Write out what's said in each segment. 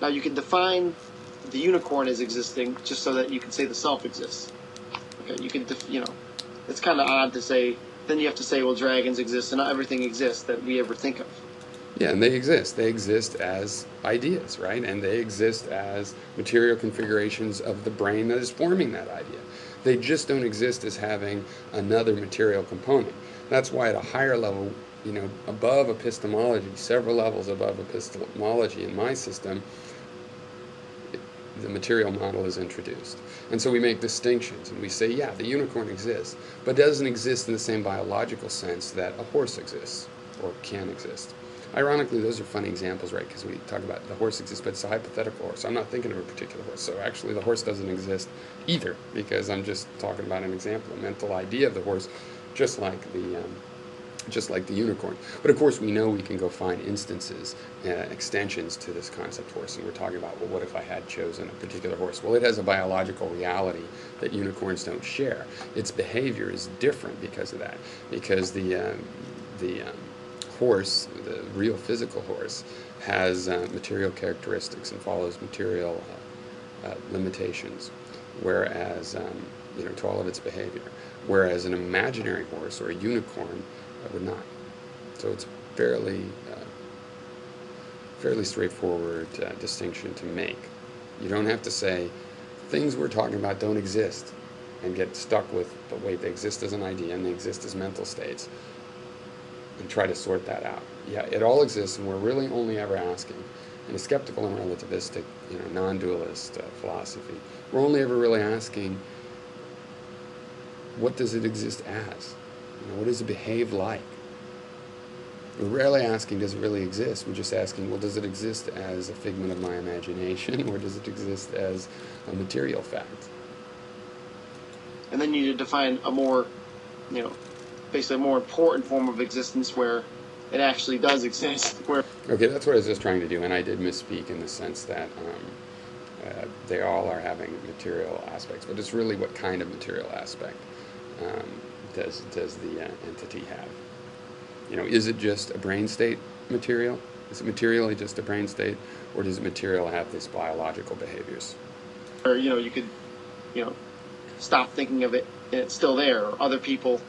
Now you can define the unicorn as existing just so that you can say the self exists. Okay, you can, it's kind of odd to say. Then you have to say, well, dragons exist, and not everything exists that we ever think of. Yeah, and they exist. They exist as ideas, right? And they exist as material configurations of the brain that is forming that idea. They just don't exist as having another material component. That's why at a higher level, above epistemology, several levels above epistemology in my system, the material model is introduced. And so we make distinctions, and we say, yeah, the unicorn exists, but doesn't exist in the same biological sense that a horse exists or can exist. Ironically, those are funny examples, right? Because we talk about the horse exists, but it's a hypothetical horse. I'm not thinking of a particular horse. So actually the horse doesn't exist either, because I'm just talking about an example, a mental idea of the horse, just like the unicorn. But of course we know we can go find instances, extensions to this concept horse, and we're talking about, well, what if I had chosen a particular horse? Well, it has a biological reality that unicorns don't share. Its behavior is different because of that, because the horse, the real physical horse, has material characteristics and follows material limitations, whereas to all of its behavior, whereas an imaginary horse or a unicorn would not. So it's fairly straightforward distinction to make. You don't have to say things we're talking about don't exist and get stuck with, but wait, they exist as an idea and they exist as mental states, and try to sort that out. Yeah, it all exists, and we're really only ever asking, in a skeptical and relativistic, non-dualist philosophy, we're only ever really asking, what does it exist as? What does it behave like? We're rarely asking, does it really exist? We're just asking, well, does it exist as a figment of my imagination, or does it exist as a material fact? And then you define a more, basically a more important form of existence where it actually does exist. Okay, that's what I was just trying to do, and I did misspeak in the sense that they all are having material aspects, but it's really what kind of material aspect does the entity have? Is it just a brain state material? Is it materially just a brain state, or does material have these biological behaviors? Or you could stop thinking of it and it's still there, or other people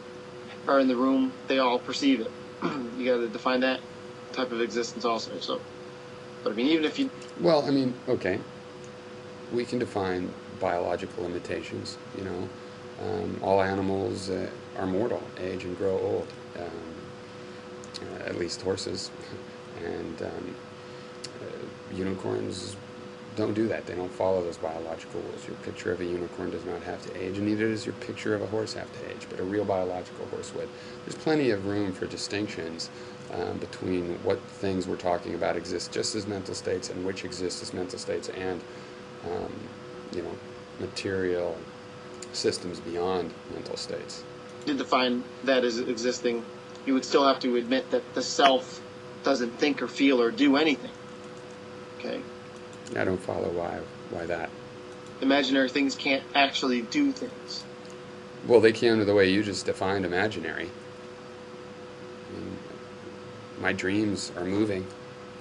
are in the room, they all perceive it. You got to define that type of existence also. So, but even if you... Well, okay, we can define biological limitations. All animals are mortal, age and grow old. At least horses, and unicorns don't do that. They don't follow those biological rules. Your picture of a unicorn does not have to age, and neither does your picture of a horse have to age, but a real biological horse would. There's plenty of room for distinctions between what things we're talking about exist just as mental states and which exist as mental states and material systems beyond mental states. To define that as existing, you would still have to admit that the self doesn't think or feel or do anything. Okay? I don't follow why that. Imaginary things can't actually do things. Well, they can the way you just defined imaginary. My dreams are moving.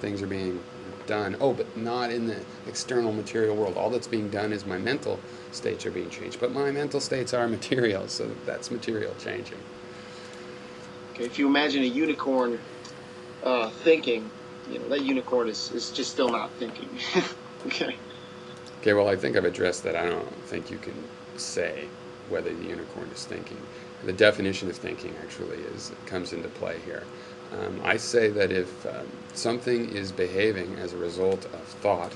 Things are being done. Oh, but not in the external material world. All that's being done is my mental states are being changed. But my mental states are material, so that's material changing. Okay, if you imagine a unicorn thinking, that unicorn is just still not thinking. Okay. Okay, well, I think I've addressed that. I don't think you can say whether the unicorn is thinking. The definition of thinking actually comes into play here. I say that if something is behaving as a result of thought,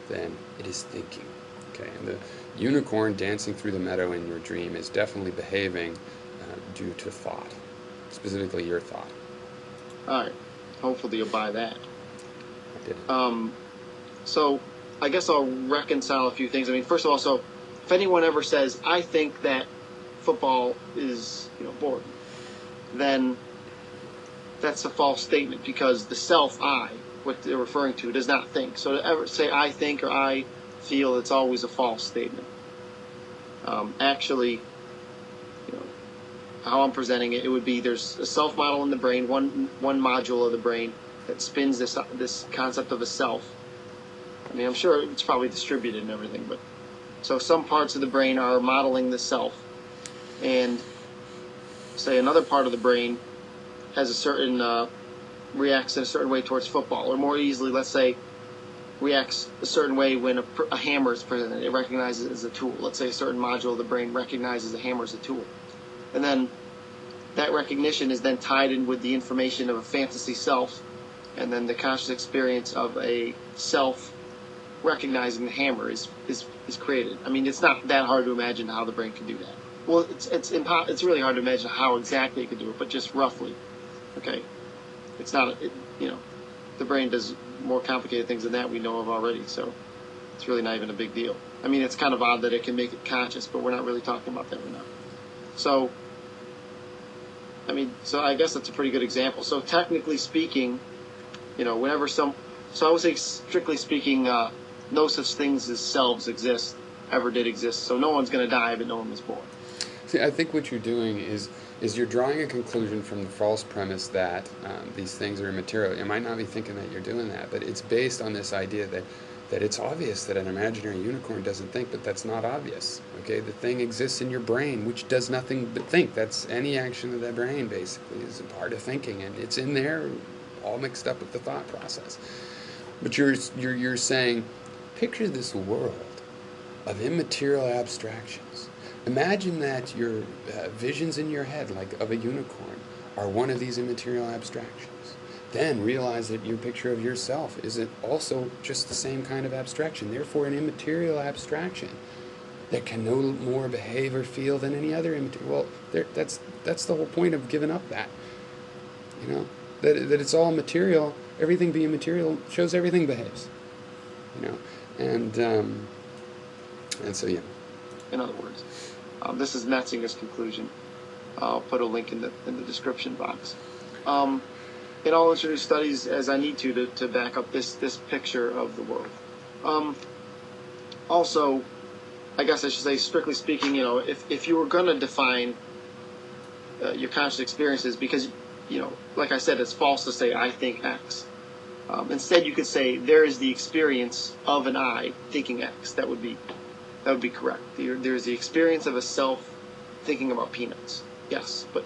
then it is thinking. Okay, and the unicorn dancing through the meadow in your dream is definitely behaving due to thought, specifically your thought. All right. Hopefully you'll buy that. I did. So I guess I'll reconcile a few things. First of all, so if anyone ever says, I think that football is, boring, then that's a false statement, because the self-I, what they're referring to, does not think. So to ever say I think or I feel, it's always a false statement. Actually, how I'm presenting it, it would be there's a self model in the brain, one module of the brain that spins this concept of a self. I mean, I'm sure it's probably distributed and everything, but so some parts of the brain are modeling the self, and say another part of the brain has a certain reacts in a certain way towards football, or more easily, let's say, reacts a certain way when a hammer is presented. It recognizes it as a tool. Let's say a certain module of the brain recognizes a hammer as a tool, and then that recognition is then tied in with the information of a fantasy self, and then the conscious experience of a self recognizing the hammer is created. I mean, it's not that hard to imagine how the brain can do that. Well, it's really hard to imagine how exactly it can do it, but just roughly. Okay, it's not the brain does more complicated things than that we know of already, so it's really not even a big deal. I mean, it's kind of odd that it can make it conscious, but we're not really talking about that right now. So, I mean, so I guess that's a pretty good example. So technically speaking, whenever so I would say strictly speaking, no such things as selves ever did exist. So no one's going to die, but no one was born. See, I think what you're doing is you're drawing a conclusion from the false premise that these things are immaterial. You might not be thinking that you're doing that, but it's based on this idea that it's obvious that an imaginary unicorn doesn't think, but that's not obvious. Okay, the thing exists in your brain, which does nothing but think. That's any action of that brain, basically, is a part of thinking, and it's in there, all mixed up with the thought process. But you're saying, picture this world of immaterial abstractions. Imagine that your visions in your head, like of a unicorn, are one of these immaterial abstractions. Then realize that your picture of yourself is also just the same kind of abstraction, therefore an immaterial abstraction that can no more behave or feel than any other immaterial. Well, that's the whole point of giving up that. That it's all material. Everything being material shows everything behaves. And so yeah. In other words, this is Metzinger's conclusion. I'll put a link in the description box. And I'll introduce studies as I need to back up this picture of the world. Also, I guess I should say, strictly speaking, if you were going to define your conscious experiences, because like I said, it's false to say I think X. Instead, you could say there is the experience of an I thinking X. That would be correct. There's the experience of a self thinking about peanuts. Yes, but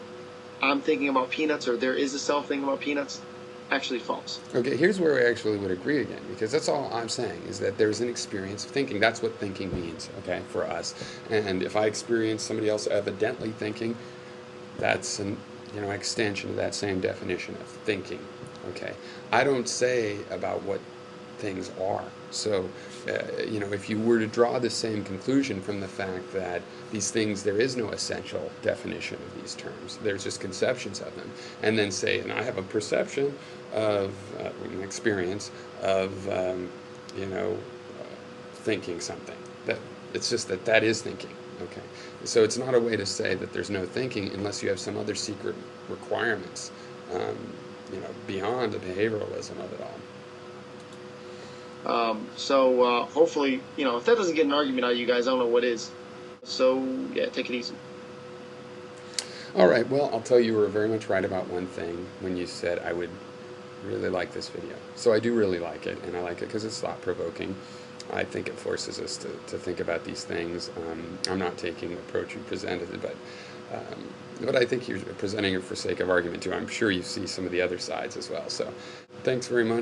I'm thinking about peanuts, or there is a self thinking about peanuts. Actually false. Okay, here's where we actually would agree again, because that's all I'm saying, is that there's an experience of thinking. That's what thinking means, okay, for us. And if I experience somebody else evidently thinking, that's an extension of that same definition of thinking, okay? I don't say about what things are. So, if you were to draw the same conclusion from the fact that these things, there is no essential definition of these terms, there's just conceptions of them, and then say, and I have a perception of, an experience of, thinking something, that it's just that is thinking, okay? So it's not a way to say that there's no thinking unless you have some other secret requirements, beyond the behavioralism of it all. So hopefully, if that doesn't get an argument out of you guys, I don't know what is. So, yeah, take it easy. All right, well, I'll tell you were very much right about one thing when you said I would really like this video. So I do really like it, and I like it because it's thought-provoking. I think it forces us to think about these things. I'm not taking the approach you presented, but I think you're presenting it for sake of argument, too. I'm sure you see some of the other sides as well. So thanks very much.